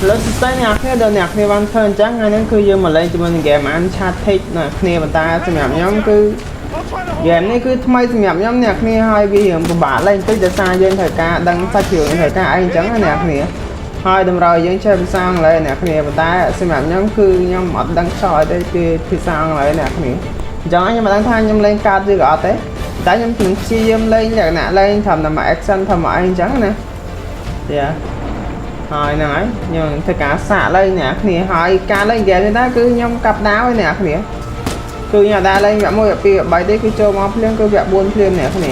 លើសស្ទៃអ្នកគ្នាដល់អ្នកគ្នាបានធ្វើអញ្ចឹងហ្នឹងគឺយើងមកលេងជាមួយនឹង game Uncharted ណាគ្នាប៉ុន្តែសម្រាប់ខ្ញុំគឺ game នេះគឺថ្មីសម្រាប់ខ្ញុំអ្នកគ្នាហើយវារឿងពិបាកលេងតិចដោយសារយើងត្រូវការដឹងសាច់រឿងត្រូវការអីអញ្ចឹងណាអ្នកគ្នាហើយតម្រូវយើងចេះភាសាអង់គ្លេសអ្នកគ្នាប៉ុន្តែសម្រាប់ខ្ញុំគឺខ្ញុំអត់ដឹងខ្យល់ទេគឺភាសាអង់គ្លេសអ្នកគ្នាអញ្ចឹងខ្ញុំមិនដឹងថាខ្ញុំលេងកាតឬក៏អត់ទេតែខ្ញុំនឹងព្យាយាមលេងលក្ខណៈលេងត្រឹមតែមក action ធ្វើមកអីអញ្ចឹងណាយ៉ាហើយហ្នឹងហើយខ្ញុំធ្វើការសាកលេងអ្នកគ្នាហើយការលេង game នេះដែរគឺខ្ញុំកាប់ដាវឯអ្នកគ្នាគឺខ្ញុំអត់ដែរលេងវគ្គ1វគ្គ2វគ្គ3ទេគឺចូលមកភ្លាមគឺវគ្គ4ភ្លាមអ្នកគ្នា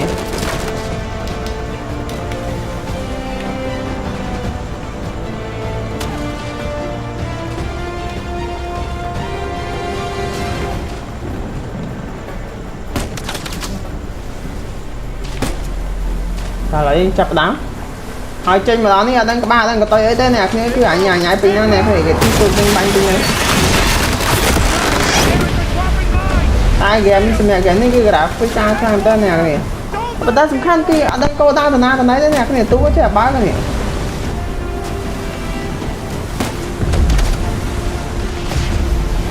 តែឡើយចាប់ដើមហើយចេញមកដល់នេះអត់ដឹងក្បាលអត់ដឹងកតុយអីទេអ្នកគ្នាគឺអញញ៉ៃពេញហ្នឹងអ្នកគ្នាគេទីទូពេញបាញ់ពេញហ្នឹងតែ game នេះសម្រាប់ game នេះគឺ graphic ការខ្លាំងតែអ្នកគ្នាប៉ុន្តែសំខាន់គឺអត់ដឹងកោតាណាទេអ្នកគ្នាទូចេះបើកនេះ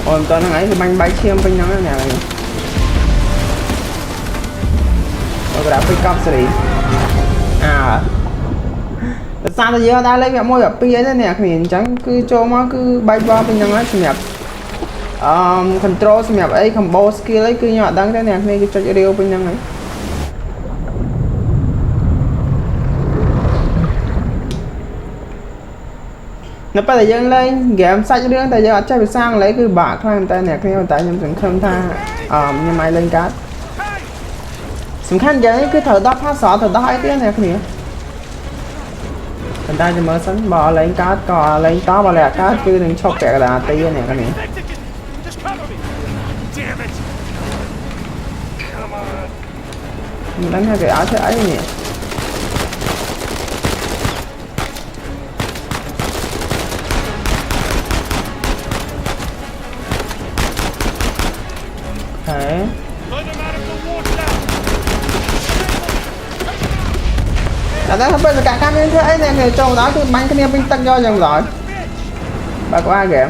អូនតើហ្នឹងឯងគឺបាញ់បាយឈាមពេញហ្នឹងអ្នកគ្នាអូ graphic កប់សេរីដោយសារតែយើងអត់ដែរលេងវគ្គ1វគ្គ2អីទេអ្នកគ្នាអញ្ចឹងគឺចូលមកគឺបែកបោពេញហ្នឹងហើយសម្រាប់control សម្រាប់អី combo skill អីគឺខ្ញុំអត់ដឹងទេអ្នកគ្នាគឺចុចរាវពេញហ្នឹងហើយនៅពេលដែលយើងលេង game សាច់រឿងតែយើងអត់ចេះភាសាអង់គ្លេសគឺបាក់ខ្លាំងតែអ្នកគ្នាតែខ្ញុំសង្ឃឹមថាខ្ញុំអាចលេងកាត់សំខាន់យ៉ាងនេះគឺត្រូវដោះ password ត្រូវដោះអីទៀតអ្នកគ្នាប៉ុន្តែចាំមើលសិនបើលេងកើតក៏លេងតបើលេងកើតគឺនឹងឈប់ពាក់កណ្ដាលទីអ្នកគ្នាមិនដឹងថាគេឲ្យធ្វើអីនេះហេតែដល់ពេលសកម្មមានធ្វើអីអ្នកគេចូលដល់គឺបាញ់គ្នាពេញទឹកយកយ៉ាងម្ដងបើក្បាលហ្គេម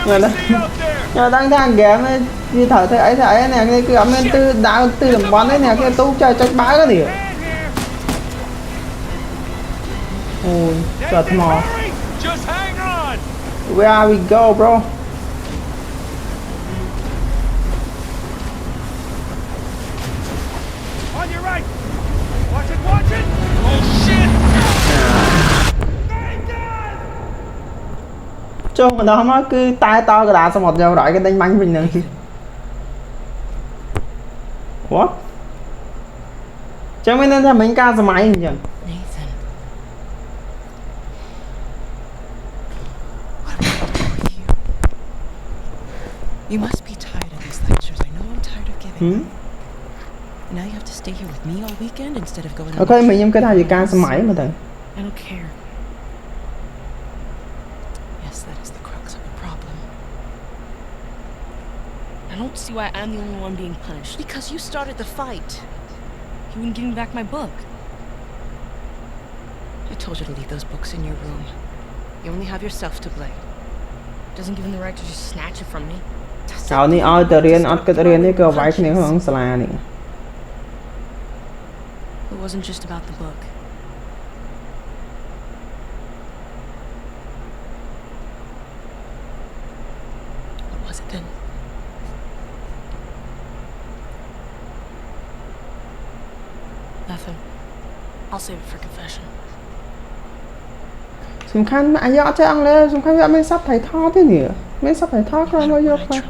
Rồi đó. Rồi đang game ấy, đi thở thấy ấy nè, cái cứ ấm lên tư đá tư điểm bắn đấy nè, cái tú chơi trách bá cái gì. Ôi, chợt mò. Where we go, bro? On your right. Watch it, watch it. Oh shit. Chung mà đó mà cứ tay to cái đá xong một giờ rồi cái đánh bánh mình nữa. What? Chẳng biết nên là mình ca sao máy nhỉ? Nathan. What am I doing with you? You must be tired of these lectures. I know I'm tired of giving them. Now you have to stay here with me all weekend instead of going. Okay, mình em cái thay gì ca sao máy mà thằng. I don't care. Yes, that is the crux of the problem. I don't see why I'm the only one being punished. Because you started the fight. You wouldn't give me back my book. I told you to leave those books in your room. You only have yourself to blame. Doesn't give him the right to just snatch it from me. Sao ni ơi tự riêng ớt cái riêng này cơ vải cái này không xả này. It wasn't just about the book. What was it then? Nothing. I'll save it for confession. Sum khăn mà anh chơi ăn lên, sum khăn mình sắp phải thao thế nhỉ? Mình sắp phải thao coi nó vô không?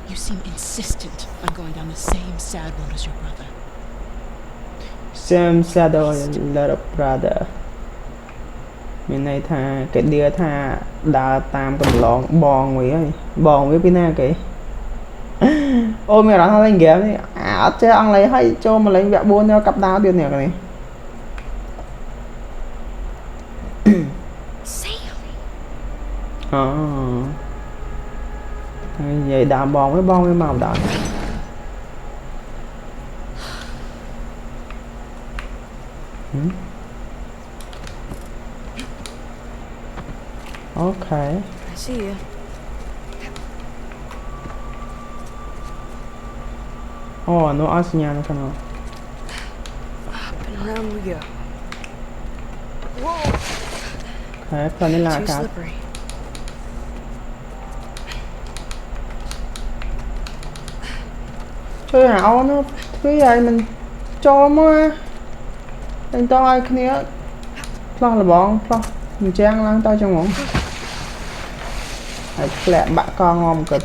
You seem insistent on going down the same sad road as your brother. Same shadow little brother មានន័យថាគេឌៀថាដើរតាមកំឡងបងវាហើយបងវាពីណាគេអូមានអារម្មណ៍ថាលេងហ្គេមនេះអត់ចេះអង់គ្លេសហើយចូលមកលេងវគ្គ4យកកាប់ដាវទៀតនេះនេះ អូនិយាយដើមបងវាមកដល់អូខេ I see you. អូនោះអត់សញ្ញានៅខាងនោះ Up and around we go. ហេផ្លូវនេះឡើងអា Too កាស slippery. ជួយអាអូនធ្វើឲ្យមិនចូលមកតែតឲ្យគ្នាផ្លោះលបងផ្លោះអញ្ចឹងឡើងទៅចឹងហ្មងហើយធ្លាក់បាក់កងងំគិត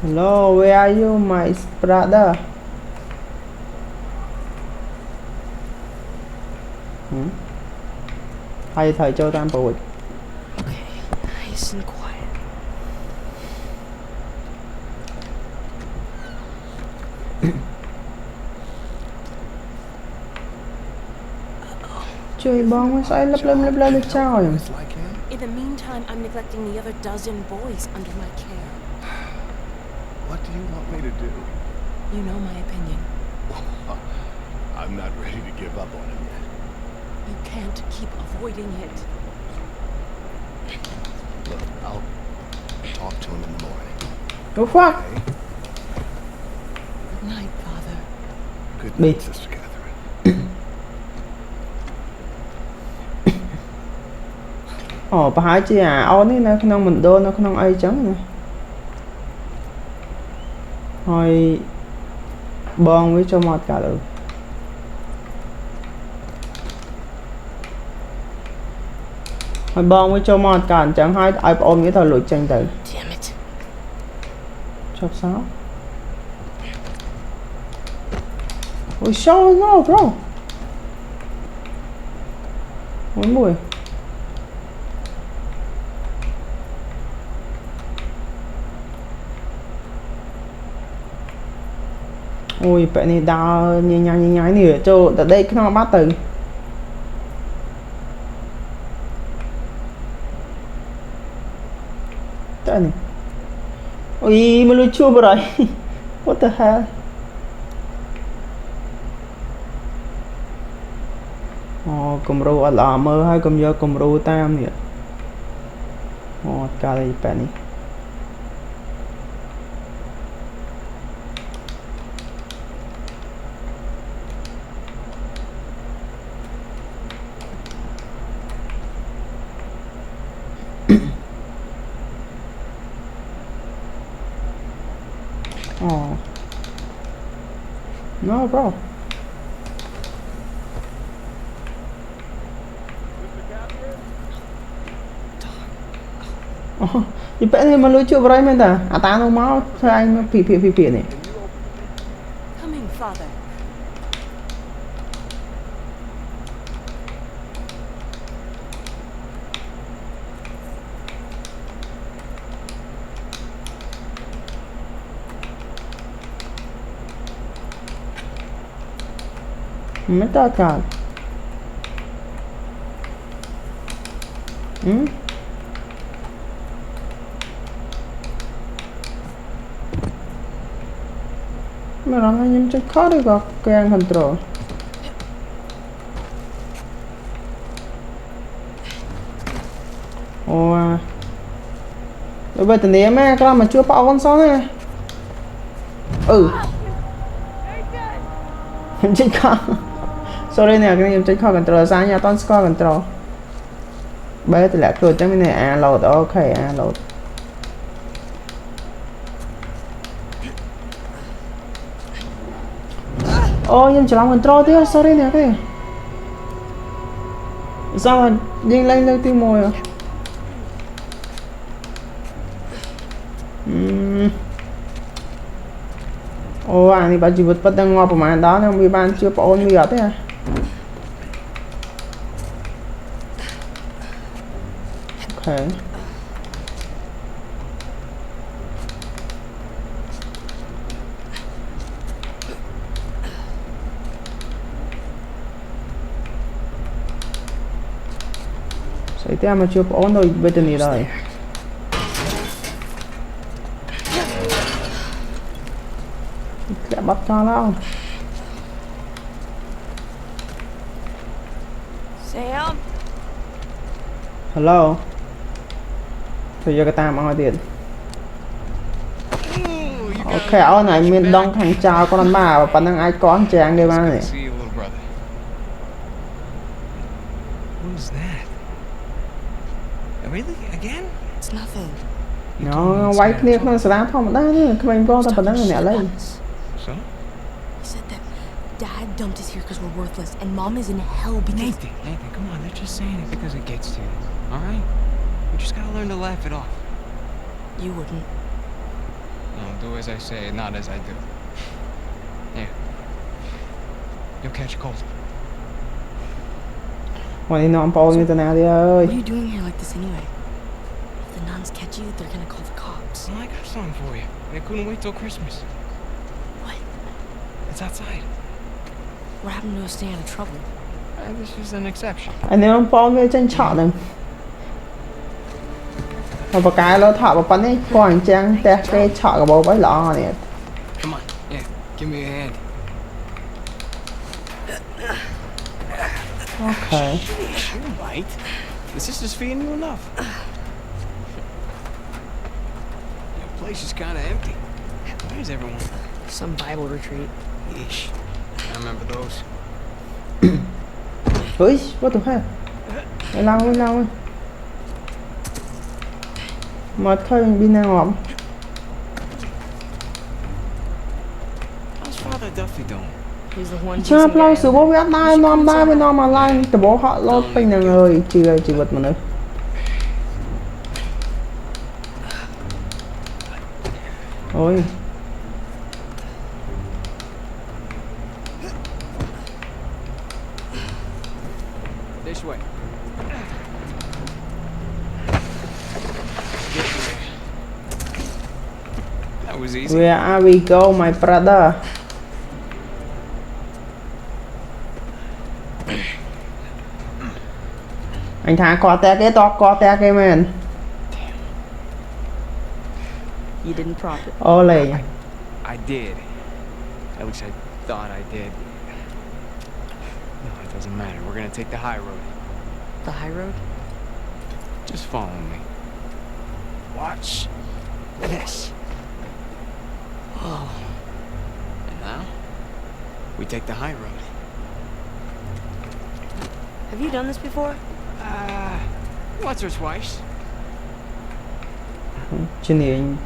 Hello where are you my brother ហើយត្រូវចូលតាមប្រួយ Okay, nice and quiet. Chơi bóng với xoay lấp lấp được trời. In the meantime, I'm neglecting the other dozen boys under my care. What do you want me to do? You know my opinion. I'm not ready to give up on him yet. You can't keep avoiding it. Look, I'll talk to him in the morning. Oh fuck. Okay? Good night, Father. Good Đi. night, Sister Catherine. Ồ, bà hỏi chị à, ô này nó không mình đô nó không ai chấm nè. Hồi bon với cho một cả được. Hồi bon với cho một cả chẳng hai ai ôm cái thời lụi tranh tử. Damn it. Chọc sao? Ôi sao no bro. Mấy mùi. Ôi bạn này đau nhai nè cho tại đây cái nó bắt từ tại này ôi mà lui chua rồi what the hell ồ cầm ru ở lò mơ hay cầm giờ cầm ru tam nè ồ cả đây bạn này Oh. No, bro. Oh, thì bạn này mà lối chụp rồi mình ta. À ta nó máu thôi anh nó phì này. Coming, Father. Mấy ta cả. Mà nó nhìn chắc khó được gặp cái control. Ồ. Bây giờ này mà các mà chưa bảo con số này. Ừ. Chết khó. Sorry nè, cái này chết khó control sao nha, toàn score control. Bây giờ lại cứ cho cái này à load ok à load. Ô nhưng chỉ làm control tiếp sorry nè cái này. Sao mà đi lên tim mồi à? Ồ anh thì bà chỉ vượt bất đang ngọt của mà đó nên vì bạn chưa bỏ ôn mì thế à. Ok. Sẽ thế mà chưa bỏ ôn rồi bây giờ này rồi. Sẽ bắt cho nó. Sam? Hello. Thôi giờ cái ta mang tiền. Ok, ở này mình đông thằng chào con bà và đang ai con chàng đây ba này. See you, little brother. What was that? Really? Again? It's nothing. Nó quay clip nó sẽ đá không đó nữa, các bạn có tao đang nè lấy. So? He said that Dad dumped us here because we're worthless, and Mom is in hell because... Nathan, come on. They're just saying it because it gets to you. All right? You just gotta learn to laugh it off. You wouldn't. No, do as I say, not as I do. Yeah. You'll catch a cold. Ngoài đi nó bao như thế nào đi ơi. What are you doing here like this anyway? If the nuns catch you, they're gonna call the cops. Well, I got something for you. And I couldn't wait till Christmas. What? It's outside. What happened to us stay out of trouble? This is an exception. Anh em bao như trên chợ này. Mà cái nó thọ vào ấy còn trang tè cái chợ của bố bấy lọ này. Come on. Yeah. Give me a hand. Ok. You might. The sister's feeding you enough. The place is kind of empty. Where's everyone? Some Bible retreat. Yeesh. I remember those. Ui, what the hell? Lâu. Một thôi bên nào ngọm. How's Father Duffy doing? He's the one Chưa chasing lâu Gary. sự bố biết đai non bên non mà lại từ bố họ lót bên này ơi chưa chỉ vật mà nữa. Ôi. This way. That was easy. Where are we go my brother? Anh thả có te cái man. You didn't prop it. Ô lì. I did. At least I thought I did. No, it doesn't matter. We're gonna take the high road. The high road? Just follow me. Watch this. Oh. And now, we take the high road. Have you done this before? Once or twice. Cho nên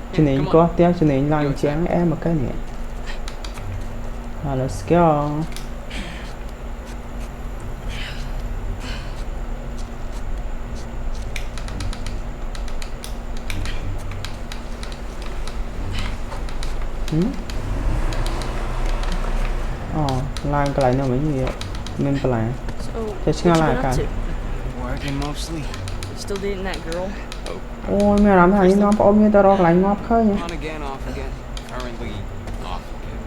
có te cho nên làm chán em một cái này. Let's go. Làm cái này nó mới gì vậy? Mình phải làm. So, Thế what chứ you là been cái. up to? Working mostly. You still dating that girl? Ôi mẹ làm thằng nó ôm như tao rồi lại ngọt khơi nhỉ. On again, off again. Currently off again.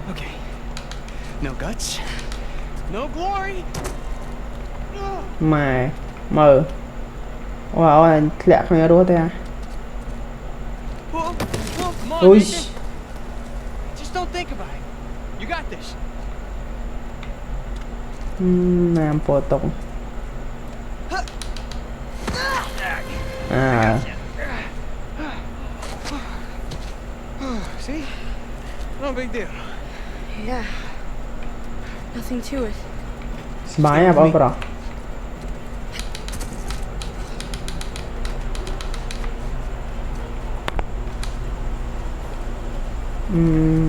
Okay. No guts. No glory. Mà mờ. Wow, lẹ không nhớ đua ta. Come on, Ui. Nathan. Just don't think about it. You got this. Làm phổ tục. À. See? No big deal. Yeah. Nothing to it. Bye à bro.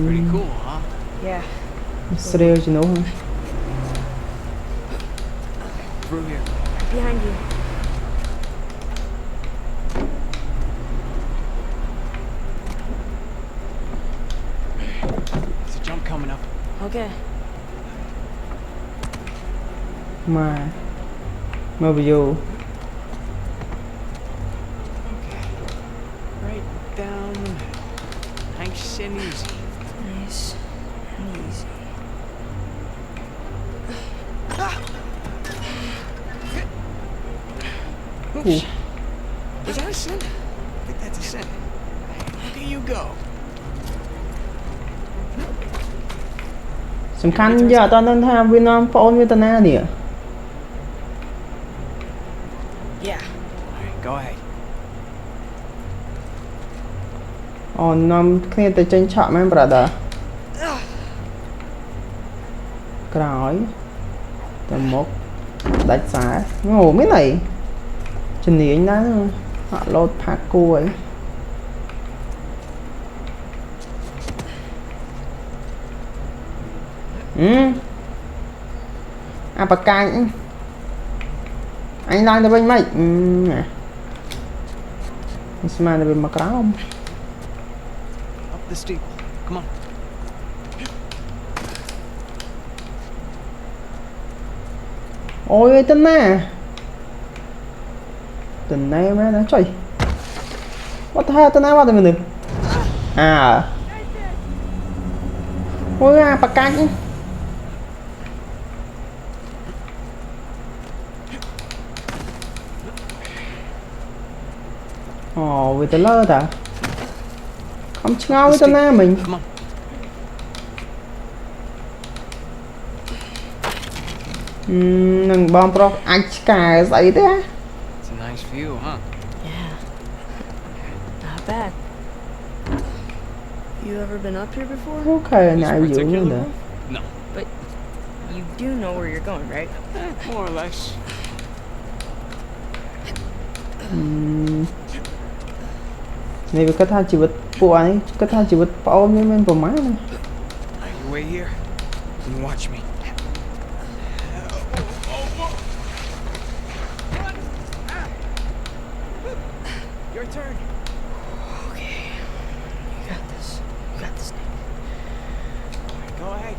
Pretty cool, huh? Yeah. ស្រាវជំនួស Through here. Behind you. There's a jump coming up. Okay. មកវីយូ Okay. Right down the middle. Nice and easy. Nice and easy. Oops. Was that a sin? I think that's a sin. Look at you go. សំខាន់យើងអត់ដឹងថាវានាំប្អូនវាទៅណានេះ Yeah. Alright, go ahead. អូននាំគ្នាទៅចេញឆក់មែន brother ក្រោយទៅមុខដាច់ខ្សែអូមានអីជំនាញណាស់អត់លោតផាក់គួរអីអាបកាញ់អញឡើងទៅវិញមិនស្មានទៅវិញមកក្រោម Up the steeple. Come on. អូយទៅណាទៅណាមែនណាចុយ What the hell ទៅណាមកទៅមនុស្សអូយអាបកាច់អូវាទៅលើតាខំឆ្ងល់វាទៅណាមិញ Come on. នឹងបងប្រុសអាចឆ្កែស្អីទេ It's a nice view, huh? Yeah. Not bad. You ever been up here before? អូខេណៃយូរណាស់ No. But you do know where you're going, right? More or less. នេះវាគាត់ថាជីវិតពួកអីគាត់ថាជីវិតប្អូនវាមិនប្រមាណ You wait here and watch me. Your turn. Okay. You got this. You got this. Go ahead.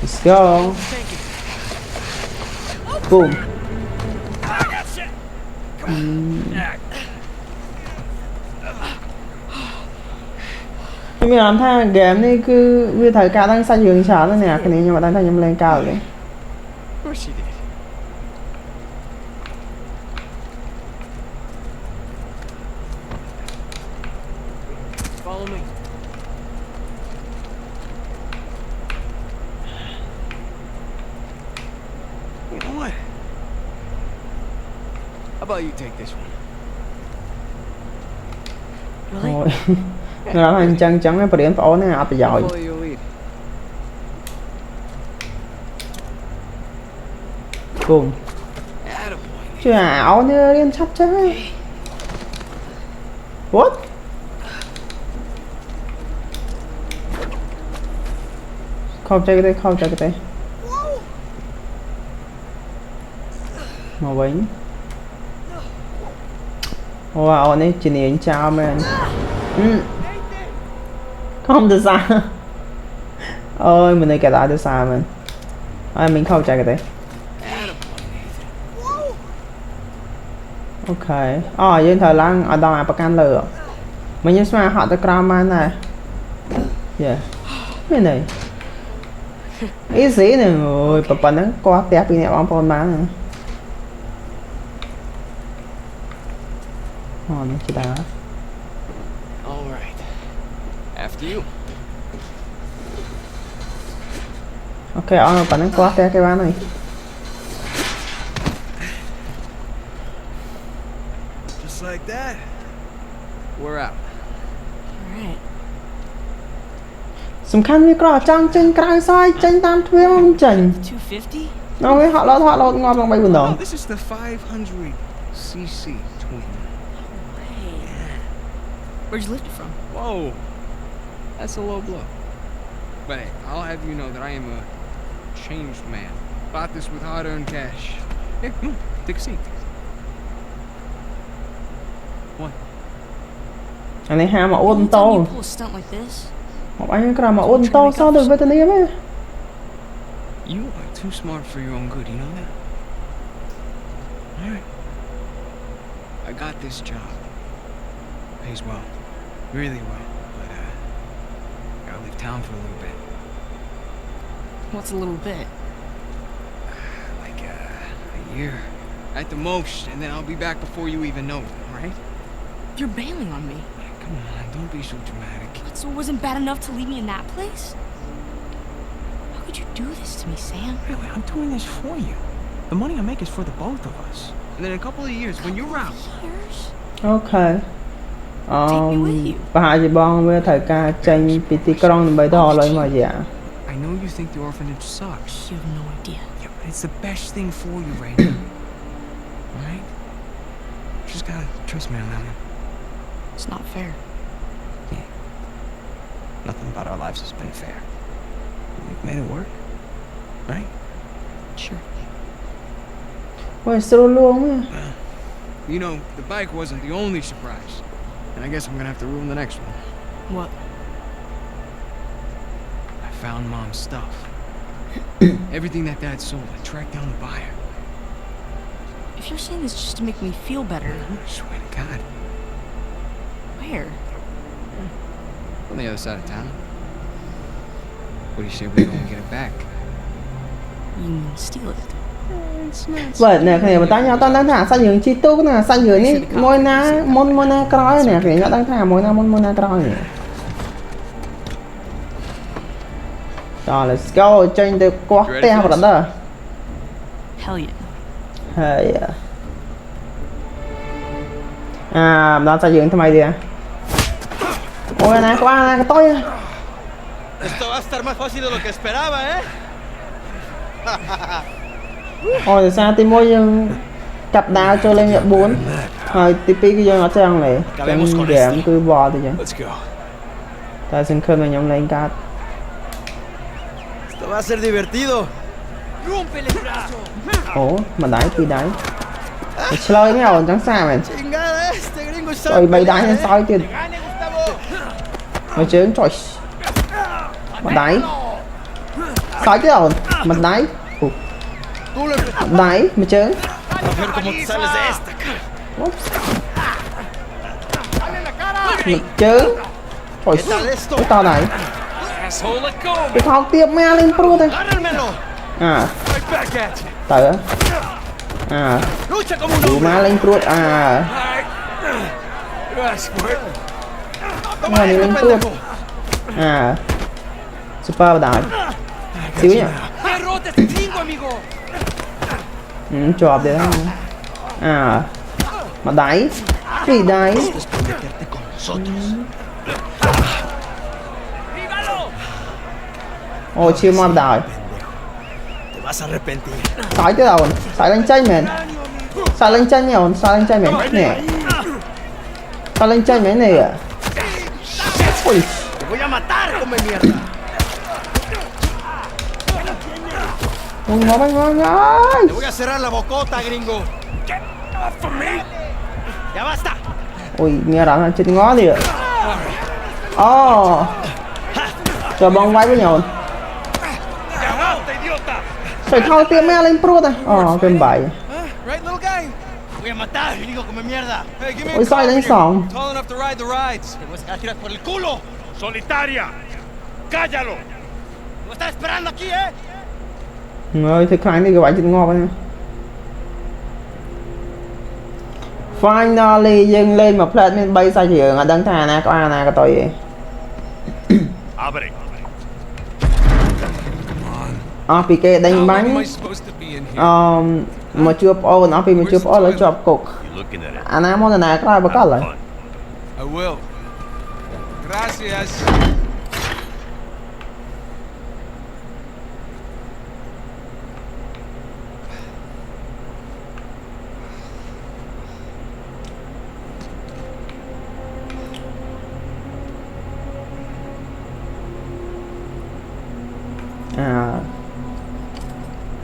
Let's go Take it. boom I got shit. Come on. Yeah. ខ្ញុំមានអារម្មណ៍ថា game នេះគឺវាត្រូវការដឹងសាច់រឿងច្រើនណាស់អ្នកគ្នាខ្ញុំអត់ដឹងថាខ្ញុំលេងកើតទេ Of course you did. Follow me. You know what? How about you take this one? អូយ nói là anh chân trắng cái điểm phổ này ập rồi Follow your lead. cùng Attaboy. chứ ảo nữa liên sắp chứ what không chơi cái đây không chơi cái đây màu bánh wow này chỉ nhìn chào man không được sao ơi mình này cả lại được sao mình ai mình không chơi cái đấy ok dân thời lang ở đâu bạc can lửa mình nhớ mà họ tới cram này yeah cái này ý gì này người bà nó qua tép bị nè bóng phone bán này nó chỉ đá All right. After you. ok bà nó qua tép cái bán này Just like that. We're out. Alright. សំខាន់វាក្រចង់ចេញក្រៅសយចេញតាមទ្វារមិនចេញ 250? នោះវាហត់លោតងាប់ឡើង3បណ្ដង Oh, this is the 500cc twin. Hey. Where'd you lift it from? Whoa. That's a low blow. But hey, I'll have you know that I am a changed man. Bought this with hard-earned cash. Here, come on, take a seat. What? អានេះហាមកអូន Anytime តោ you pull a stunt like this, មកអញក្រមកអូនតោសោះទៅវេទនាមែន You are too smart for your own good, you know that? Alright. I got this job. Pays well. Really well. But, gotta leave town for a little bit. what's a little bit? Like, a year. At the most, and then I'll be back before you even know it, alright? You're bailing on me. Come on, don't be so dramatic. What, so it wasn't bad enough to leave me in that place? How could you do this to me, Sam? Really, I'm doing this for you. The money I make is for the both of us. And then in a couple of years, when you're out, Years? អូខេ Take me with you. ប្រហែលជាបងវាត្រូវការចេញពីទីក្រុងដើម្បីទៅរកលុយមកយ៉ា I know you think the orphanage sucks. You have no idea. Yeah, but it's the best thing for you right now. Alright? Just gotta trust me on that one. It's not fair. Yeah. Nothing about our lives has been fair. We've made it work. Right? Sure. អូយស្រួលលួងមែន You know, the bike wasn't the only surprise. And I guess I'm gonna have to ruin the next one. What? I found Mom's stuff. Everything that Dad sold, I tracked down the buyer. If you're saying this just to make me feel better, I swear to God. where? On the other side of town. What do you say we go and get it back? You mean steal it? It's not បើអ្នកគ្នាបន្តញ៉ាំតដឹងថាសាច់រឿងជីទូកណាសាច់រឿងនេះមួយណាមុនណាក្រោយអ្នកគ្នាញ៉ាំដឹងថាមួយណាមុនមួយណាក្រោយតោះ let's go ចេញទៅកោះផ្ទះ brother Hell yeah. ហើយម្ដងសាច់រឿងថ្មីទៀតអូយណាក្បាលណាកតុយ Esto va a estar más fácil de lo que esperaba, ¿eh? អូយសារទី1យើងកាប់ដាវចូលលេង4ហើយទី2គឺយើងអត់ចឹងទេចឹងហ្គេមគឺវល់ទៅចឹង Let's go. តែសង្ឃឹមថាខ្ញុំលេងកាត់ Esto va a ser divertido. អូមួយដៃពីរដៃឆ្លើយនេះអូនចឹងសារមែន Chingada, este gringo es ចុយ3ដៃហើយសោយទៀត Gane, Gustavo. មួយជើងចុយមួយដៃសោយទៀតអូនមួយដៃ Tú lo ដៃមួយជើង A ver cómo te sales de esta, cara. មួយជើងចុយ ¿Qué tal esto? ទៅតដៃ Asshole, let go. ពីថោកទៀតមកលេងព្រួតទៅ Agárrenmelo. អា Right back at you. ទៅអា Lucha como un ទូ hombre. មកលេងព្រួតអា Alright. That's good. មក Toma លេង esto, ព្រួត pendejo. អា super បដាស៊ីវិញ Derrota este gringo, amigo. ជាប់ទៀតហើយអាមួយដៃពីរដៃ Meterte con nosotros. អូឈៀមមកបណ្ដោយ Te vas a arrepentir. សោយទៀតអូនសោយលេងចេញមែនសោយលេងចេញទេអូនសោយលេងចេញមែននេះសោយលេងចេញមែននេះអូយ Te voy a matar, come mierda. អូមកមក Te voy a cerrar la bocota, gringo. Get off of me. Ya basta. អូយមានអារម្មណ៍ចិត្តងល់ទៀតអូចូលបងវាយវិញអូន Ya basta, idiota. សោយថោកទៀតមកលេងព្រួតអូគេមិនបាយ Right, little guy? Te voy a matar, gringo, come mierda. Hey, give me Ôi, sao đánh sòng? Tall enough to ride the rides. Te voy a sacar tiras por el culo. Solitaria. Cállalo. No estás esperando aquí, ¿eh? អើយធ្វើខ្លាំងនេះគេវាយចិត្តងាប់ហ្នឹង Finally យើងលេងមួយផ្លែតមាន3សាច់រឿងអត់ដឹងថាអាណាក្បាលអាណាក៏តុយទេ Abre. អស់ពីគេដេញបាញ់ Am I supposed to be in here? មកជួបប្អូនអស់ពីមកជួបប្អូនហើយជាប់គុក You looking at it? អាណាមកអាណាក្រោយបកលហើយ Fun. I will. Gracias.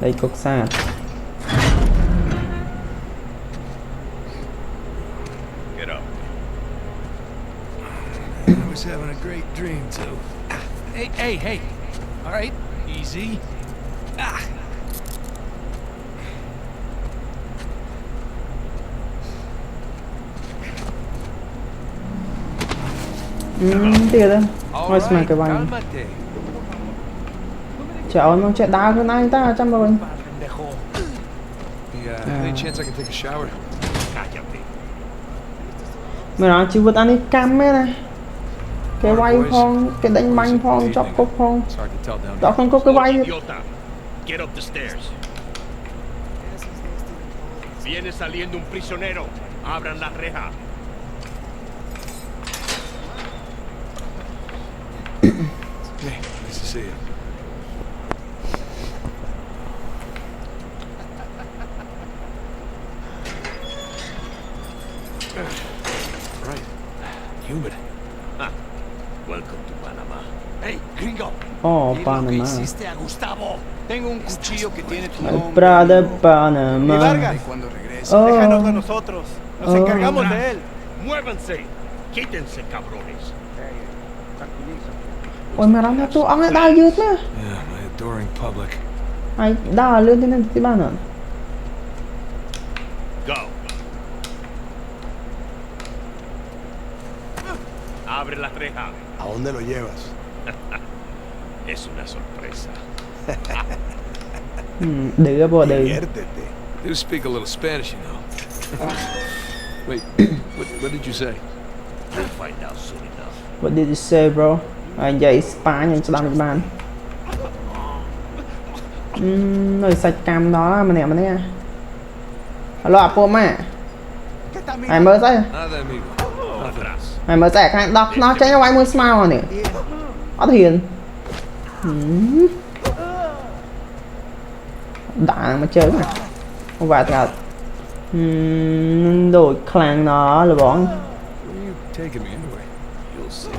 Đây cục sạt. Get up. I was having a great dream too. Hey. All right, easy. Ah. Tiếc đó. All Thôi mà right, cái bài. cálmate. Trời ơi, nó chạy đá con anh ta chăm rồi. Yeah, any chance I can take a shower? Cállate. Mày nói chứ vượt anh đi cam ấy này. Cái quay phong, cái đánh banh phong, chọc cốc phong. It's hard to tell down Đó here. không có cái quay. Idiota. Get up the stairs. Viene saliendo un prisionero. Abran la reja. Hey, nice to see you. Right. Humid. Welcome to Panama. Hey, gringo. Oh, ¿Qué es lo que Panamá. hiciste a Gustavo? Tengo un cuchillo que tiene tu nombre. Prada Y Panamá. Vargas, cuando regrese, Oh. déjanos a nosotros. Nos Oh. encargamos de él. Muévanse. Quítense, cabrones. Ôi mà nó tụi ông ấy đau dữ thế. Yeah, my adoring public. Ai đau lên thế này thì bao nữa. Go. Abre la reja. ¿A dónde lo llevas? Es una sorpresa. Đứa bộ đứa. Diviértete. Do speak a little Spanish, you know. Wait, what did you say? You'll find out soon enough. What did you say, bro? Anh dạy Spanish anh cho làm bạn. Nơi sạch cam đó mà nè nha. Alo Apo mà. Ai mới say. Nada, amigo. Atrás. Ai mới say khang đọc nó tránh quay môi smile nè. Ở thiền. Đã mà chơi mà. Không phải thật. Đổi khang nó là bọn. Where are you taking me anyway? You'll see.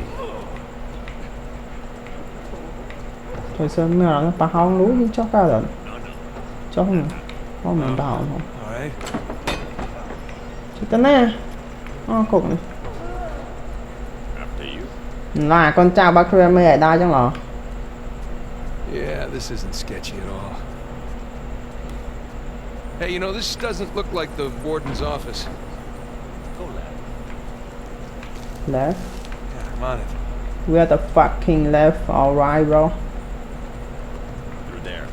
Thôi sơn mà nó bà hông lú chứ chó cao rồi. No. Chó không. Không mình bảo không. All right. Chứ tên nè. Cục này. After you. Là con chào bác Krem ở đây chẳng lọ. Yeah, this isn't sketchy at all. Hey, you know, this doesn't look like the warden's office. Go left. Left. Yeah, I'm on it. We are the fucking left. Alright, bro. Through there.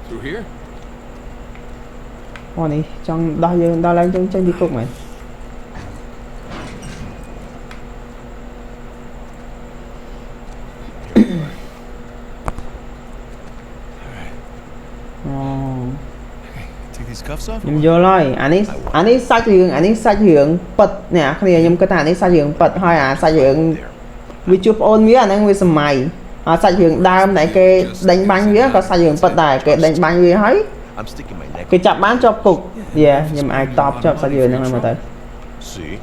Through here? Ồ này, trong đó lên trong đi cục mày. Take these cuffs off? ខ្ញុំយកហើយអានេះសាច់រឿងប៉ិតអ្នកគ្នាខ្ញុំគិតថាអានេះសាច់រឿងប៉ិតហើយអាសាច់រឿងវាជួបប្អូនវាអាហ្នឹងវាសម័យអាសាច់រឿងដើមដែលគេដេញបាញ់វាក៏សាច់រឿងប៉ិតដែរគេដេញបាញ់វាហើយ I'm sticking my neck. គេចាប់បានជាប់គុកយេខ្ញុំអាចតបជាប់សាច់រឿងហ្នឹងមកទៅ See?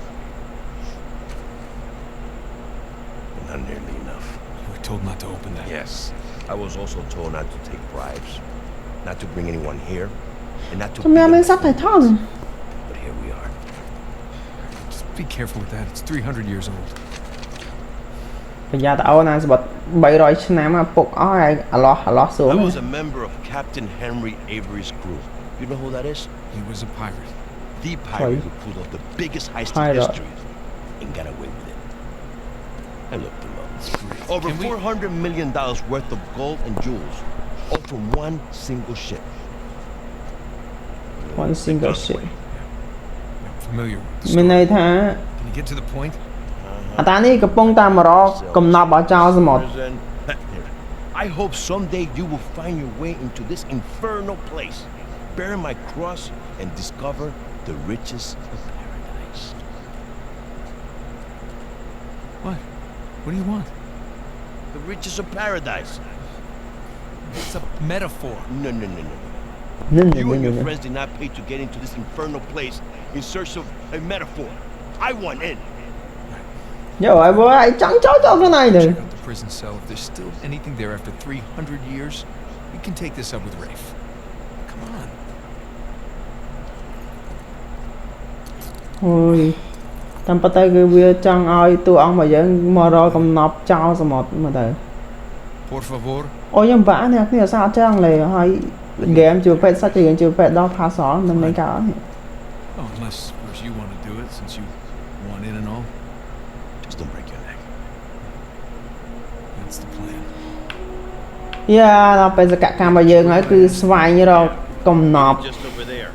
Not nearly enough. You were told not to open that. Yes. I was also told not to take bribes, not to bring anyone here, and not to. ខ្ញុំមាន subtitle But here we are. Just be careful with that. It's 300 years old. ប្រយ័ត្នតើអូនណាសបត់300ឆ្នាំពុកអស់ហើយអាឡោះសួរ I was a member of Captain Henry Avery's crew. You know who that is? He was a pirate. The pirate who pulled off the biggest heist in Pirate. history and got away with it. I looked him up. Over Can we- $400 million worth of gold and jewels, all from one single ship. one single shit I'm familiar with the មាន story. ន័យថា Can you get to the point? អាតានេះកំពុងតែមករកកំណប់ឲ្យចោលសមុទ្រ Prison. Here. I hope someday you will find your way into this infernal place, bear my cross, and discover the riches of paradise. What? What do you want? The riches of paradise. It's a metaphor. No. You and your friends did not pay to get into this infernal place in search of a metaphor. I want in. Rồi bố ai chẳng cho cái này được Check out the prison cell, if there's still anything there after 300 years, we can take this up with Rafe. Come on. Ôi, tầm bắt tay cái việc chẳng ai tụi ông mà vẫn mà rồi cầm nắp trao sao một mà đời. Por favor. Ôi nhưng vã nè, cái sao chẳng lệ hay game chưa phải sao chỉ chưa phải đó phá xóa nên mấy cái đó. Oh, unless, of course, you want to do it since you want in and all. Just don't break your neck. That's the plan. Yeah, nó phải cả cam bây giờ nói cứ xoay như rồi cầm nắp. Just over there,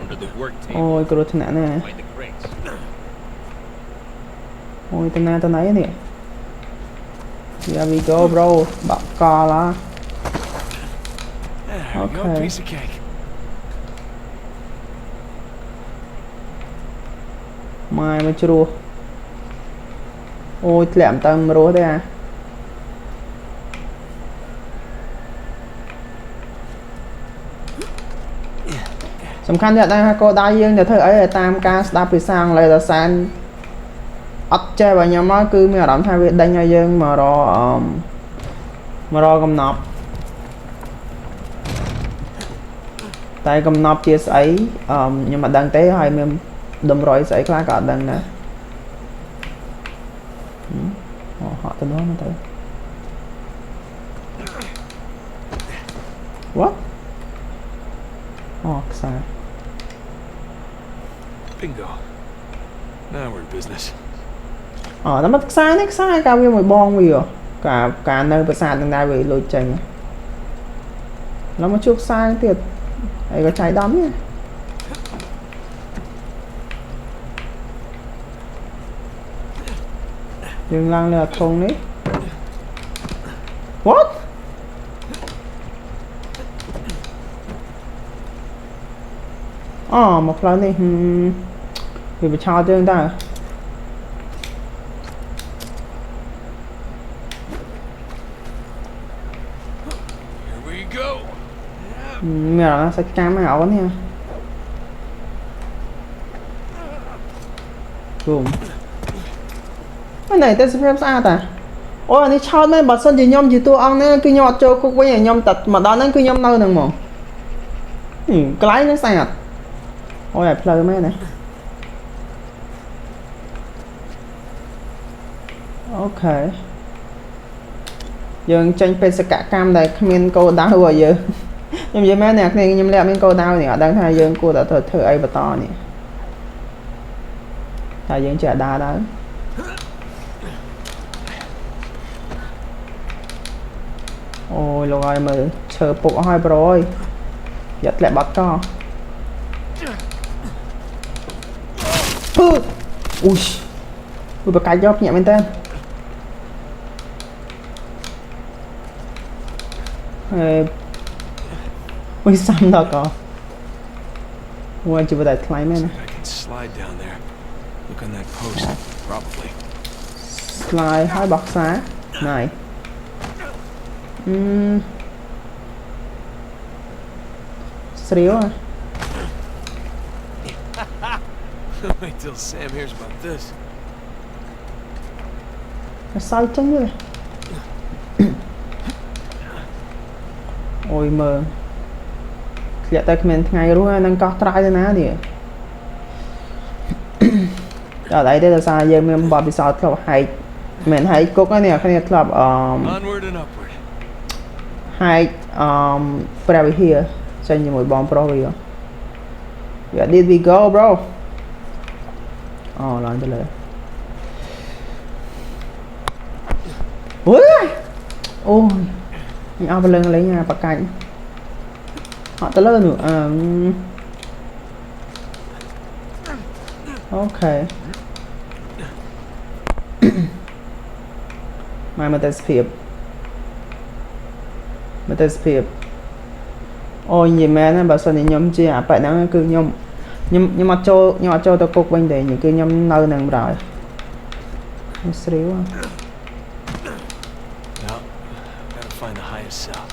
under the work table. Ôi cái đồ thế này nè. Behind the crates. Ôi tên này nè. Here we go bro, bọc co lá. There you go, Okay. piece of cake. Mai mà chưa đua. Ôi lẹm tâm rô thế à. Sầm khăn nhận đây cô đa dương để thử ấy tam ca đáp bị sang lại là san ắt chơi vào nhóm nói cứ mẹ đóng thay việc đánh ngay dương mà cầm nọc tại cầm nọc chia sấy nhưng mà đang tế hay mình đâm rồi sấy khá cả đang nè họ tên đó nó tới what sao Bingo. Now we're in business. nó mất sai cao với một bon vì cả nơi bờ sàn đang đai về lôi chành nó một chút sai thiệt ấy có trái đấm nhá dừng lăng là không đấy what một lần này vì bị cho tương ta Here we go. mẹ nó sẽ cam mày áo nha boom cái này tên phép sao ta ôi anh ấy cho mấy bật sân gì nhom gì tôi ăn nó cứ nhọt cho cô với nhà nhom tật mà đó nó cứ nhom nơi nè mà cái lái nó sai à ôi play mấy này ok giờ tranh pe sẽ cả cam này comment câu đau rồi giờ nhưng vậy mấy nè này nhưng lẹ mình câu đau này đang thay dương cô đã thử ai bà to nè thay dương trả đa đó ôi rồi mà chờ phục hai rồi giật lại bắt co ui ui bà cái job nhẹ bên tên ui xăm đó có ui chưa phải thay mấy nè I can slide down there. Look on that post. Probably. slide hai bọc xá này xíu à Wait till Sam hears about this. sao chân như này ôi mờ lihat tay comment ngày luôn đang có try thế nào đi ở đây đây là sao giờ mình bảo bị sao club hay mình hay cố cái này club Onward and upward. hay private here chơi như một bomb pro rồi where did we go bro lên tớiเลยui ôi mình ao lên lấy nhà bạc cảnh họ tới lên nữa ok mai mà tới phiệp ôi gì mẹ nó bảo sao thì nhóm chi à phải nó cứ nhóm nhưng mà cho tôi cục bên để những cái nhóm nơi nâng rồi xíu à Now, gotta find the highest cell.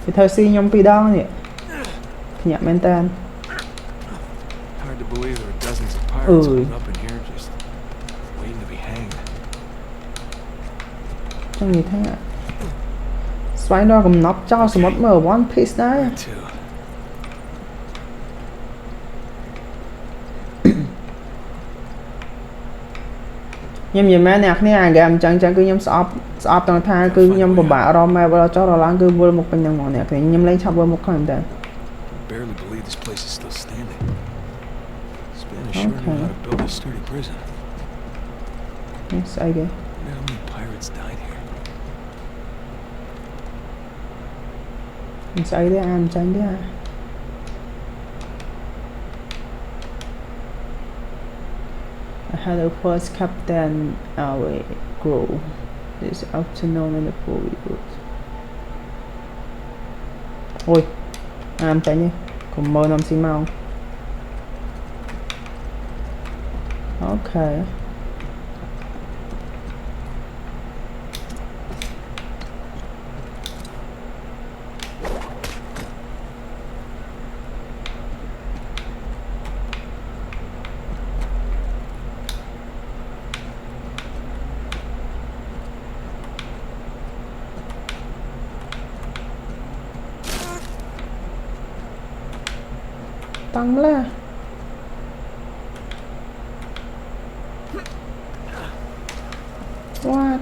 Thì thôi xin nhóm pi đó nhỉ. Nhạc men tên. Hard to believe there are dozens of pirates holed up in here just waiting to be hanged. Chẳng gì thế ạ. Xoay đó cầm nóc cho sự mất mở One Piece đấy. Where to? Nhưng mà mấy nè này game chẳng chẳng cứ nhóm shop tầng tha cứ nhóm bà rồi mà vào cho rồi láng cứ vô một bên nhang mòn nè thì nhóm lấy chắp vô một con đấy. Barely believe this place is still standing. Spanish sure knew how to build a sturdy prison. Yes, I get. How many pirates died here? Mình xây đấy ăn tránh đấy à. I had a first captain our crew. This afternoon in the pool we ôi, ăn tránh đi. Còn mơ năm xí mau. Okay. Tăng là what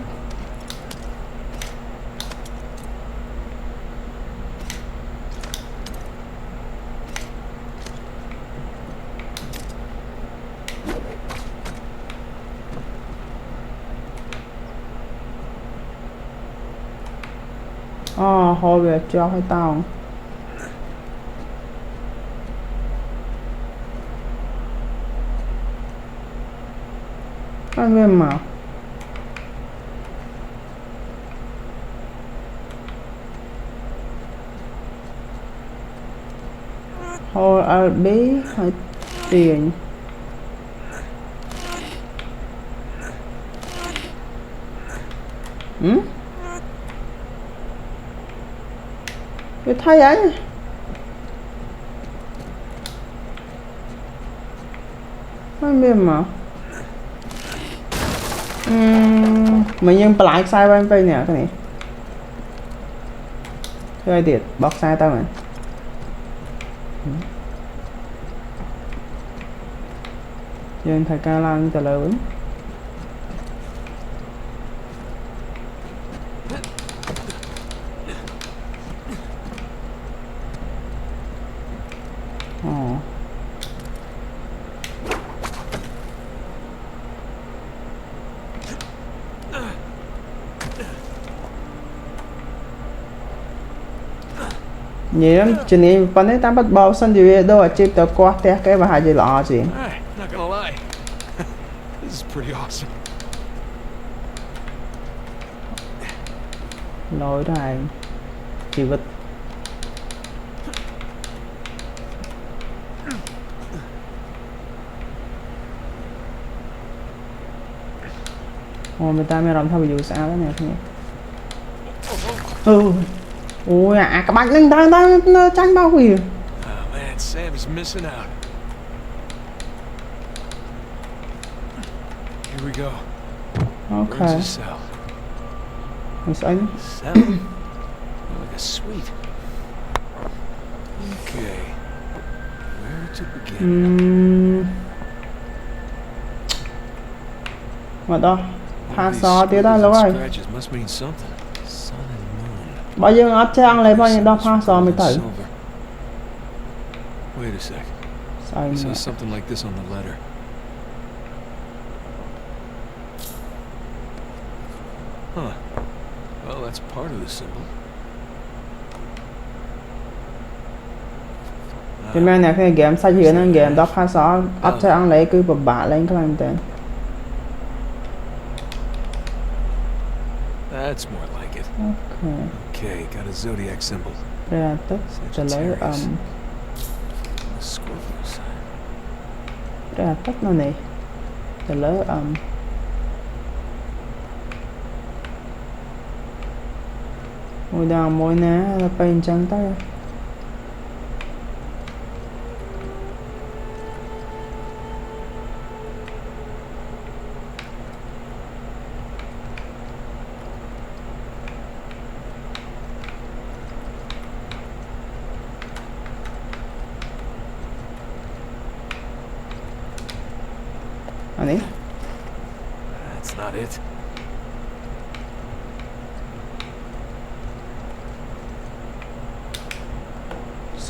hồi về cho hay tao ăn game mà hồi ở bí hơi tiền cái thay ấy ăn game mà mình nhưng lại sai bên đây nè cái này chơi tiệt bóc sai tao mà dân thầy ca lan trả lời đúng vậy lắm chuyện này phần đấy ta bắt bao sân gì đâu chip tao qua té cái và hai gì lọ gì Not gonna lie. This is pretty awesome. lỗi này chỉ vật người ta mới làm theo dù sao đó nè ôi các bạn lên đang tranh bao quỷ Oh man, Sam is missing out. Here we go. ok Where's his cell? mình sẽ Cell? Like a suite. Okay. Where to begin? mà đó pha These sò tía đó scribbles lâu and rồi scratches must mean something. Sun and moon. bao nhiêu áp trang lấy bao nhiêu đó pha sò mới tới Silver. Wait a sec. sai I saw nè something like this on the letter. Huh. Well, that's part of the symbol. cái mẹ này cái game sai gì nó game đó pha sò áp trang lấy cứ bả lên cái làm tên That's more like it. ok Okay, got a zodiac symbol. ra tất trả lấy A Scorpio sign. ra tất nó này trả lấy Ôi đào môi ná là phải chẳng tay. Anh That's not it.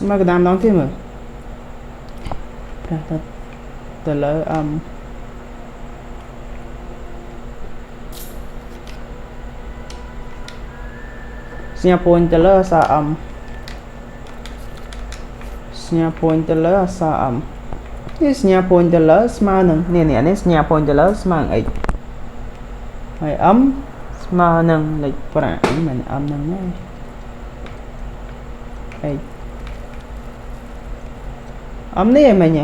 mà cái đám đón thêm rồi từ lỡ Singapore từ lỡ sa Singapore từ lỡ saนี่ Singapore từ lỡ smart nè nèนี่ Singapore từ lỡ smart ấy mày smart nâng lịch bả mình nâng nhá ấy này mày nhỉ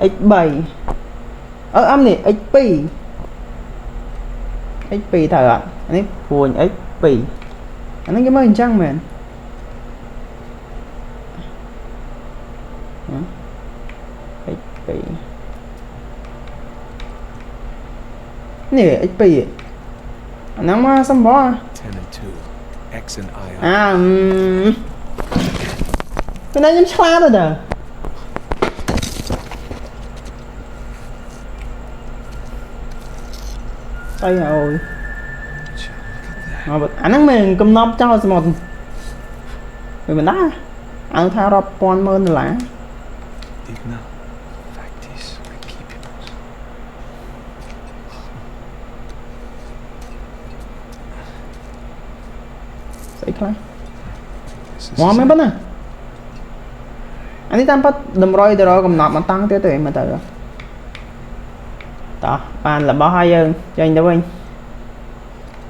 x7 này xp thở ạ này buồn xp anh cái mới chăng mình xp này xp nó mà xong bó 10 and 2. X and I. cái này em xóa rồi đó tay rồi mà anh mình cầm nắp cho một người mình đá ăn thao ra pon mơn là Digna, factis recipimus. Say clay. Mau mấy bánh à? Anh đi tam bắt đầm roi từ đó cầm nắp mà tăng tới tụi mà từ đó bạn là bao hai giờ cho anh đâu anh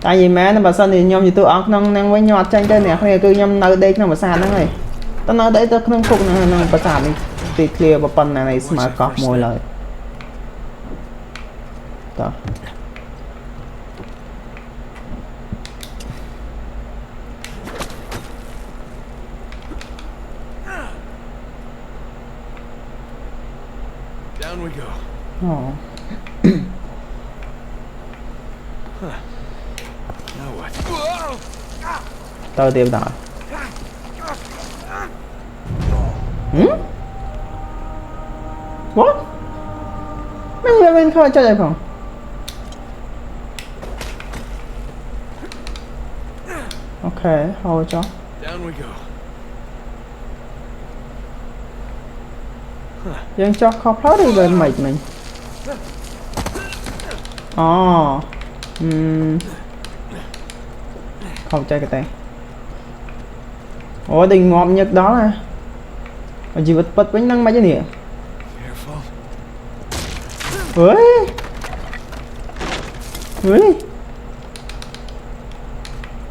tại vì má nó bà sân thì nhom gì tôi ốc năng với nhọt tranh chơi nè hay cứ nhom nơi đây nó mà sàn đó này tao nói đấy tôi không phục nó bà sàn đi thì clear và phần này smart cop môi lời đó Down we go. Now what? Tôi tiêu đỏ What? Mấy người bên khơi cho chạy phòng ok hold cho Down we go. dân cho khó plot đi bên mình không chơi cái tay ủa đình ngọm nhật đó nè mà chỉ bật bánh năng mấy cái nè ui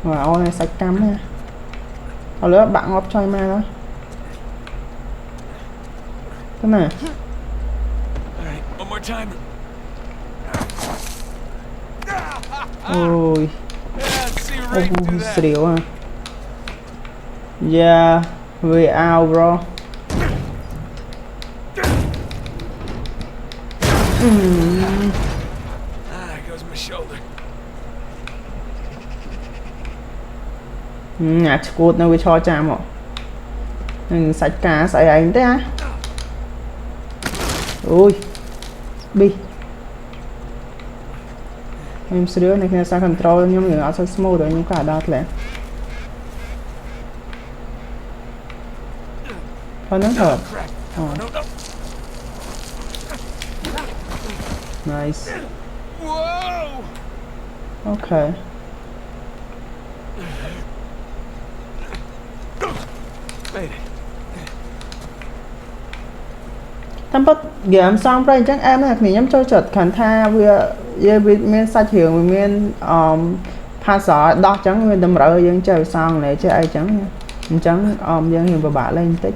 wow này sạch cam nha hồi nữa bạn ngọp cho em ma đó thế này One more time. ôi Yeah, see right through that. xỉu à yeah we out bro There goes my shoulder. nhà cột nó với cho chạm ạ sạch cá sạch ảnh thế á ui bi em sẽ đưa này khi sang control nhưng người sẽ smooth rồi nhưng cả đợt lẽ thôi nó thở nice ok thăm bắt game xong rồi chắc em là thì nhắm cho chợt khẩn tha vừa miền sa trường miền pha sọ đo trắng miền đầm rỡ dân chơi xong này chơi ai trắng dân hiện và bả lên tích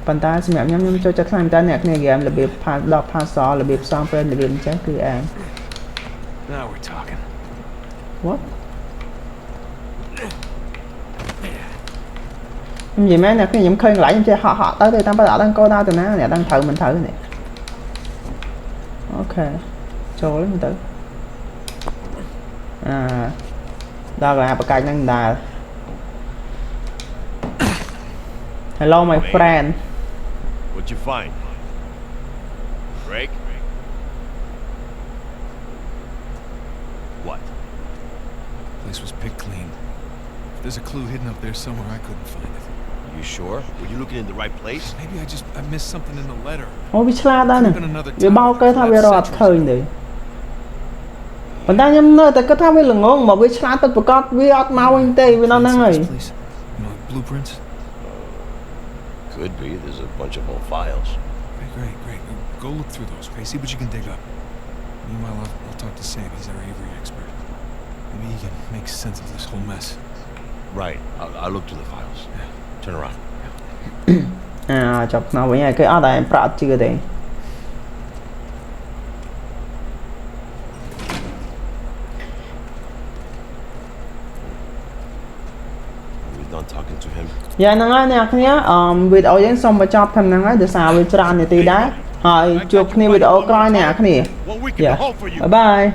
bàn ta xem nhắm cho chắc làm ta nè này game là biệt pha đo pha sọ là biệt xong rồi là biệt chắc cứ em Now we're talking. what gì mấy nè cái nhóm khơi lại em chơi họ tới đây tao bắt đầu đang coi tao từ ná nè đang thử mình thử nè ok cho lấy mình tử đó là bậc cạnh đang đà hello my friend What'd you find? Break? What? Place was picked clean. If there's a clue hidden up there somewhere, I couldn't find it. You sure? Were you looking in the right place? Maybe I missed something in the letter. ô bị chla đó nè vì bao cái thao về rồi khơi đi còn ta nhắm nơi ta có thao về lưng ngon mà với chla ta bực cọt với ọt mau anh tê với nó năng này Please. You know, blueprints? Could be. There's a bunch of old files. Okay, great. Go look through those, okay? See what you can dig up. Meanwhile, I'll talk to Sam. He's our Avery expert. Maybe he can make sense of this whole mess. Right. I'll look through the files. Turn around. chọc nào với cái ọt này em prot chưa thì We're done talking to him. dạ năng ơi nè nhé video đến xong mà chọc thầm năng ấy để sao với tràn này tí đấy hỏi chụp video coi nè nè What we can dạ hold for you. bye bye